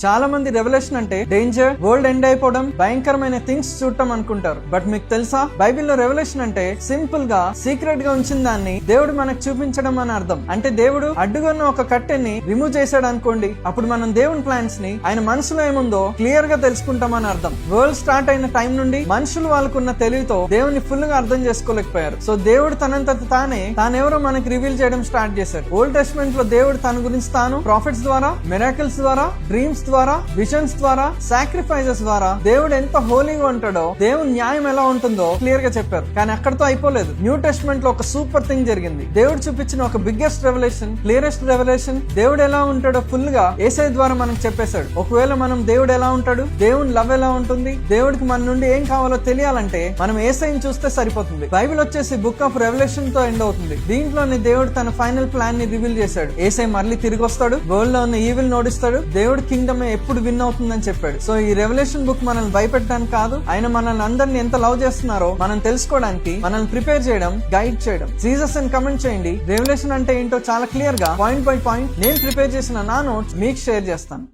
చాలా మంది రెవల్యూషన్ అంటే డేంజర్, వరల్డ్ ఎండ్ అయిపోవడం, భయంకరమైన థింగ్స్ చూడటం అనుకుంటారు. బట్ మీకు తెలుసా, బైబిల్లో రెవల్యూషన్ అంటే సింపుల్ గా సీక్రెట్ గా ఉంచిన దాన్ని దేవుడు మనకు చూపించడం అని అర్థం. అంటే దేవుడు అడ్డుగా ఉన్న ఒక కట్టెని రిమూవ్ చేశాడు అనుకోండి, అప్పుడు మనం దేవుని ప్లాన్స్ ని, ఆయన మనసులో ఏముందో క్లియర్ గా తెలుసుకుంటామని అర్థం. వరల్డ్ స్టార్ట్ అయిన టైం నుండి మనుషులు వాళ్ళకున్న తెలివితో దేవుని ఫుల్ గా అర్థం చేసుకోలేకపోయారు. సో దేవుడు తనంత తానెవరో మనకి రివీల్ చేయడం స్టార్ట్ చేశాడు. ఓల్డ్ టెస్ట్మెంట్ లో దేవుడు తన గురించి తాను ప్రాఫిట్స్ ద్వారా, మిరాకిల్స్ ద్వారా, డ్రీమ్స్ ద్వారా, విజన్స్ ద్వారా, సాక్రిఫైసెస్ ద్వారా దేవుడు ఎంత హోలీగా ఉంటాడో, దేవుని న్యాయం ఎలా ఉంటుందో క్లియర్ గా చెప్పారు. కానీ అక్కడతో అయిపోలేదు. న్యూ టెస్ట్మెంట్ లో ఒక సూపర్ థింగ్ జరిగింది. దేవుడు చూపించిన ఒక బిగ్గెస్ట్ రెవల్యూషన్, క్లియరెస్ట్ రెవల్యూషన్, దేవుడు ఎలా ఉంటాడో ఫుల్ గా యేసయ్య ద్వారా మనకు చెప్పేశాడు. ఒకవేళ మనం దేవుడు ఎలా ఉంటాడు, దేవుని లవ్ ఎలా ఉంటుంది, దేవుడికి మన నుండి ఏం కావాలో తెలియాలంటే మనం యేసయ్యని చూస్తే సరిపోతుంది. బైబిల్ వచ్చేసి బుక్ ఆఫ్ రెవల్యూషన్ తో ఎండ్ అవుతుంది. దీంట్లోనే దేవుడు తన ఫైనల్ ప్లాన్ ని రివీల్ చేశాడు. యేసయ్య మళ్ళీ తిరిగి వస్తాడు, వరల్డ్ లో ఉన్న ఈవిల్ నోడిస్తాడు, దేవుడు కింగ్డమ్ ఎప్పుడు విన్ అవుతుందని చెప్పాడు. సో ఈ రెవల్యూషన్ బుక్ మనల్ని భయపెట్టడానికి కాదు, ఆయన మనల్ని అందరిని ఎంత లవ్ చేస్తున్నారో మనం తెలుసుకోవడానికి, మనల్ని ప్రిపేర్ చేయడం, గైడ్ చేయడం. జీసస్ అని కమెంట్ చేయండి. రెవల్యూషన్ అంటే ఏంటో చాలా క్లియర్ గా పాయింట్ బై పాయింట్ నేను ప్రిపేర్ చేసిన నా నోట్స్ మీకు షేర్ చేస్తాను.